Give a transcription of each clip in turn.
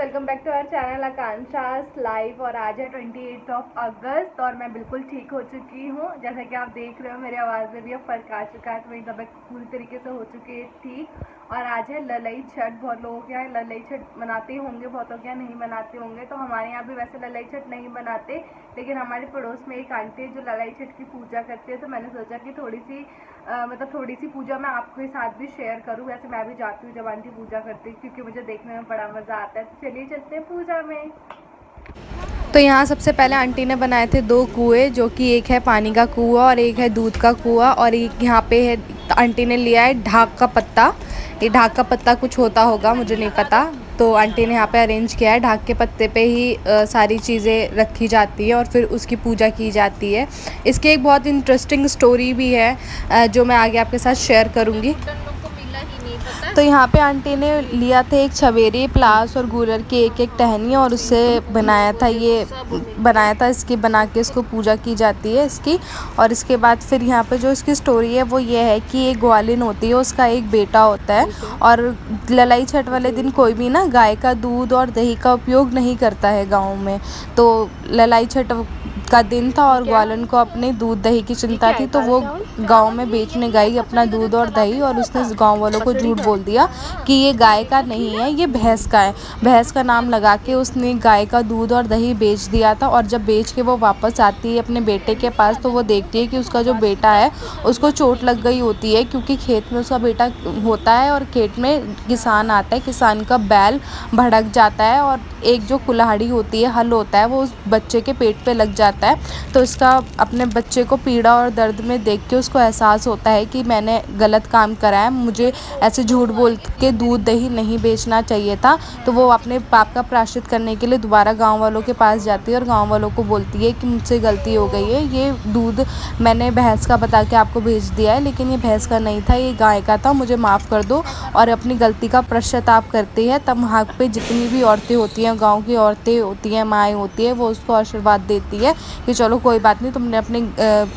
Welcome back to our channel Aakanksha's live. और आज है 28 अगस्त और मैं बिल्कुल ठीक हो चुकी हूँ। जैसा कि आप देख रहे हो मेरी आवाज़ में भी अब फ़र्क आ चुका है, तो मेरी तबीयत पूरी तरीके से हो चुकी है ठीक। और आज है ललई छठ। बहुत लोगों के यहाँ ललई छठ मनाते होंगे, बहुतों के यहाँ नहीं मनाते होंगे। तो हमारे यहाँ भी वैसे ललई छठ नहीं मनाते, लेकिन हमारे पड़ोस में एक आंटी है जो ललई छठ की पूजा करती है। तो मैंने सोचा कि थोड़ी सी पूजा मैं आपके साथ भी शेयर करूँ। वैसे मैं भी जाती हूँ जब आंटी पूजा करती है, क्योंकि मुझे देखने में बड़ा मज़ा आता है। तो चलिए चलते हैं पूजा में। तो यहाँ सबसे पहले आंटी ने बनाए थे 2 कुएँ, जो कि एक है पानी का कुआँ और एक है दूध का कुआँ। और एक यहाँ पे है, आंटी ने लिया है ढाक का पत्ता। ये ढाक का पत्ता कुछ होता होगा, मुझे नहीं पता। तो आंटी ने यहाँ पे अरेंज किया है, ढाक के पत्ते पे ही सारी चीज़ें रखी जाती है और फिर उसकी पूजा की जाती है। इसकी एक बहुत इंटरेस्टिंग स्टोरी भी है, जो मैं आगे आपके साथ शेयर करूँगी। तो यहाँ पे आंटी ने लिया था एक छवेरी, प्लास और गूलर की एक टहनी, और उससे बनाया था इसकी, बना के इसको पूजा की जाती है इसकी। और इसके बाद फिर यहाँ पे जो इसकी स्टोरी है वो ये है कि एक ग्वालिन होती है, उसका एक बेटा होता है। और ललाई छठ वाले दिन कोई भी ना गाय का दूध और दही का उपयोग नहीं करता है गाँव में। तो ललाई छठ का दिन था और ग्वालन को अपने दूध दही की चिंता थी, तो वो गांव में बेचने गई अपना दूध और दही, और उसने गांव वालों को झूठ बोल दिया कि ये गाय का नहीं है, ये भैंस का है। भैंस का नाम लगा के उसने गाय का दूध और दही बेच दिया था। और जब बेच के वो वापस आती है अपने बेटे के पास, तो वो देखती है कि उसका जो बेटा है उसको चोट लग गई होती है, क्योंकि खेत में उसका बेटा होता है और खेत में किसान आता है, किसान का बैल भड़क जाता है और एक जो कुल्हाड़ी होती है, हल होता है, वो उस बच्चे के पेट पे लग जाता है। तो इसका अपने बच्चे को पीड़ा और दर्द में देख के उसको एहसास होता है कि मैंने गलत काम करा है, मुझे ऐसे झूठ बोल के दूध दही नहीं बेचना चाहिए था। तो वो अपने पाप का प्रायश्चित करने के लिए दोबारा गांव वालों के पास जाती है और गांव वालों को बोलती है कि मुझसे गलती हो गई है, ये दूध मैंने भैंस का बता के आपको भेज दिया है, लेकिन ये भैंस का नहीं था, ये गाय का था, मुझे माफ़ कर दो। और अपनी गलती का पश्चाताप करती है। तब वहाँ पे जितनी भी औरतें होती हैं, गाँव की औरतें होती हैं, माएँ होती हैं, वो उसको आशीर्वाद देती है कि चलो कोई बात नहीं,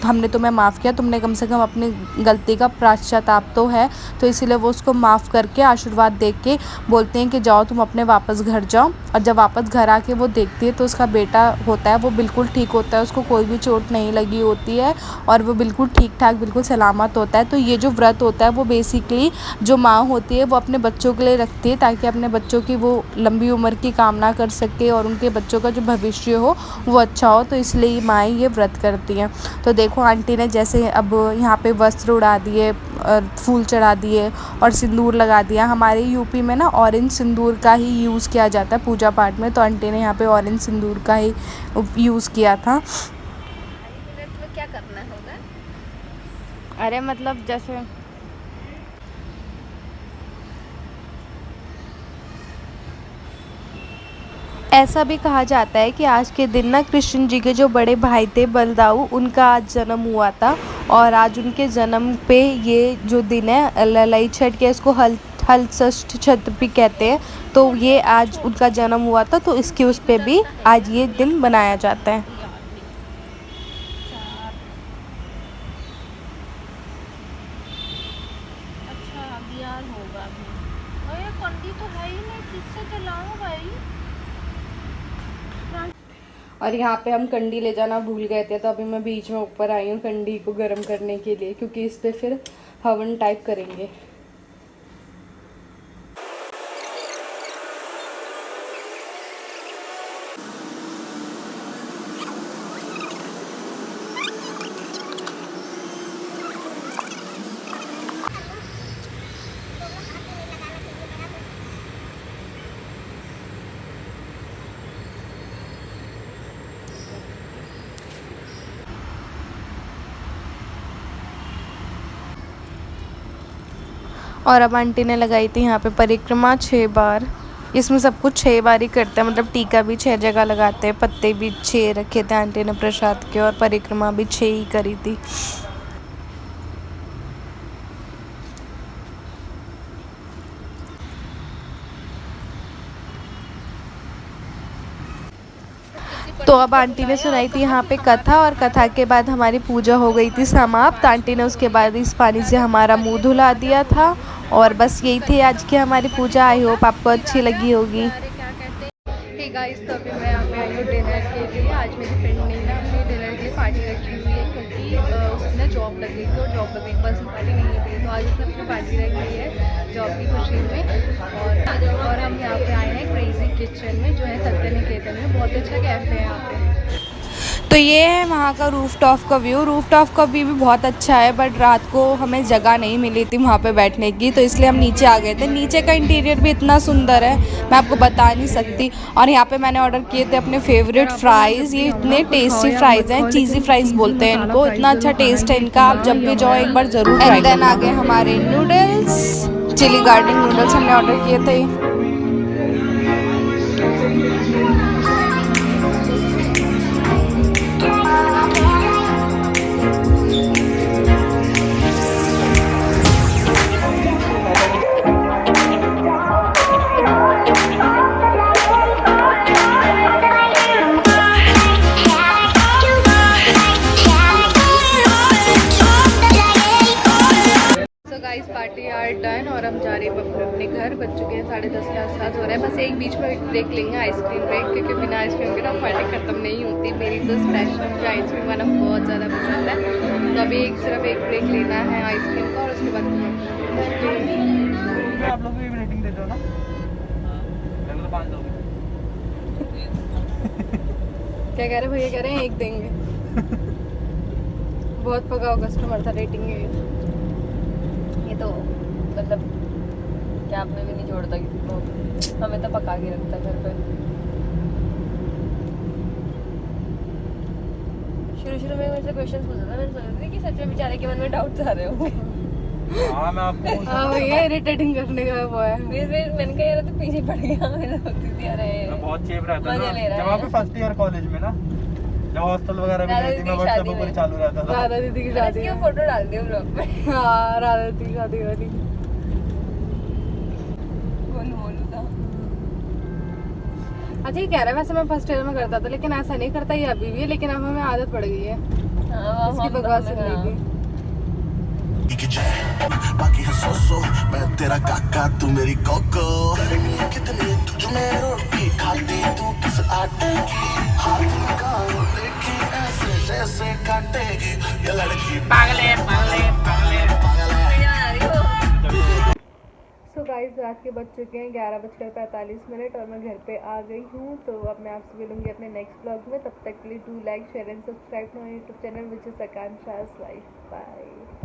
हमने तुम्हें माफ़ किया, तुमने कम से कम अपनी गलती का पश्चाताप तो है। तो इसीलिए वो उसको माफ़ करके आशीर्वाद दे के बोलते हैं कि जाओ तुम अपने वापस घर जाओ। और जब वापस घर आके वो देखती है तो उसका बेटा होता है वो बिल्कुल ठीक होता है, उसको कोई भी चोट नहीं लगी होती है और वो बिल्कुल ठीक ठाक बिल्कुल सलामत होता है। तो ये जो व्रत होता है वो बेसिकली जो माँ होती है वो अपने बच्चों के लिए रखती है, ताकि अपने बच्चों की वो लंबी उम्र की कामना कर सके और उनके बच्चों का जो भविष्य हो वो अच्छा हो। तो इसलिए माएँ ये व्रत करती हैं। तो देखो आंटी ने जैसे अब यहाँ पे वस्त्र उड़ा दिए और फूल चढ़ा दिए और सिंदूर लगा दिया। हमारे यूपी में ना ऑरेंज सिंदूर का ही यूज़ किया जाता है पूजा पाठ में, तो आंटी ने यहाँ पे ऑरेंज सिंदूर का ही यूज़ किया था। क्या करना होगा? अरे मतलब जैसे ऐसा भी कहा जाता है कि आज के दिन ना कृष्ण जी के जो बड़े भाई थे बलदाऊ, उनका आज जन्म हुआ था। और आज उनके जन्म पे ये जो दिन है ललाई छठ के, इसको हल षष्ठ छठ भी कहते हैं। तो ये आज उनका जन्म हुआ था, तो इसके उस पे भी आज ये दिन मनाया जाता है। अच्छा अगियार होगा अभी। और ये कंडी तो है ही नहीं, किससे चलाऊं भाई? और यहाँ पे हम कंडी ले जाना भूल गए थे, तो अभी मैं बीच में ऊपर आई हूँ कंडी को गर्म करने के लिए, क्योंकि इस पे फिर हवन टाइप करेंगे। और अब आंटी ने लगाई थी यहाँ पे परिक्रमा 6 बार। इसमें सब कुछ 6 बार ही करते हैं, मतलब टीका भी 6 जगह लगाते हैं, पत्ते भी 6 रखे थे आंटी ने प्रसाद के, और परिक्रमा भी 6 ही करी थी। तो अब आंटी ने सुनाई थी यहाँ पे कथा, और कथा के बाद हमारी पूजा हो गई थी समाप्त। आंटी ने उसके बाद इस पानी से हमारा मुंह धुला दिया था। और बस यही थी आज की हमारी पूजा। आई होप आपको अच्छी लगी होगी। गाइस तो अभी मैं यहाँ पे आई हूँ डिनर के लिए। आज मेरी फ्रेंड ने ना अपने डिनर के लिए पार्टी रखी हुई है क्योंकि उसकी ना जॉब लग गई थी और जॉब लगने के बाद उसमें पार्टी नहीं थी, तो आज उसने अपनी पार्टी रखी है जॉब की खुशी में। और हम यहाँ पे आए हैं क्रेजी किचन में, जो है सत्य निकेतन में। बहुत अच्छा कैफ़े है यहाँ पे। तो ये है वहाँ का रूफटॉप का व्यू। रूफटॉप का व्यू भी बहुत अच्छा है, बट रात को हमें जगह नहीं मिली थी वहाँ पे बैठने की, तो इसलिए हम नीचे आ गए थे। नीचे का इंटीरियर भी इतना सुंदर है, मैं आपको बता नहीं सकती। और यहाँ पे मैंने ऑर्डर किए थे अपने फेवरेट फ्राइज़। ये इतने टेस्टी फ्राइज़ हैं, चीज़ी फ्राइज़ बोलते हैं इनको। इतना अच्छा टेस्ट है इनका, आप जब भी जाओ एक बार ज़रूर ट्राई। एंड देन आ गए हमारे नूडल्स, चिली गार्लिक नूडल्स हमने ऑर्डर किए थे। गाइस पार्टी आर डन और हम जा रहे हैं अपने अपने घर। बज चुके हैं 10:30 के आसपास हो रहा है। बस एक बीच में एक ब्रेक लेंगे, आइसक्रीम ब्रेक, क्योंकि बिना आइसक्रीम के ना पार्टी ख़त्म नहीं होती। मेरी तो स्पेशल मुझे आइसक्रीम वाला बहुत ज़्यादा पसंद है, तो अभी सिर्फ एक ब्रेक लेना है आइसक्रीम का और उसके बाद आप लोग भी रेटिंग देते हो ना? तो 5 दोगे। क्या कह रहे भैया? कह रहे हैं एक देंगे। बहुत पकाओ कस्टमर था, रेटिंग है ये तो मतलब कैब में भी नहीं छोड़ता किसी को, हमें तो पका के रखता घर पे। शुरू में मुझसे क्वेश्चन पूछा था, मैंने सोचा था कि सच में बेचारे के मन में डाउट्स आ रहे हो। हाँ मैं आपको हाँ भैया इरिटेटिंग करने का वो है। फिर मैंने कहा यार तो पीछे पड़ गया, मैंने सोचती थी अरे मैं बहुत चेप रहता था मजा ले रहा जब है। आप फर्स्ट ईयर कॉलेज में ना, जब हॉस्टल वगैरह में राधा गई थी, दीदी मैं की व्हाट्सएप शादी पर में। चालू रहता था। राधा दीदी की मैंने शादी इसकी में। फोटो डाल दी ब्लॉग में। हाँ राधा दीदी की शादी वाली। कौन बोलू था? अच्छा ये कह रहा है वैसे मैं फर्स्ट ईयर में करता था, लेकिन ऐसा नहीं करता ये अभी भी है, लेकिन अब हमें आदत पड़ गई है हाँ इसकी बकवास सुनने की। बाकी है सो मैं तेरा काका तू मेरी कोको। गर्मी कितनी तुझ में रोटी खाती तू किस आटे की। हाथ का देखी ऐसे जैसे काटेगी ये लड़की पागले पागले पागले पागले। सो गाइस रात के बज चुके हैं 11:45 और मैं घर पे आ गई हूँ। तो अब मैं आपसे मिलूंगी अपने नेक्स्ट ब्लॉग में। तब तक के लिए do like share and subscribe to my YouTube channel which is आकांक्षा's लाइफ। बाय।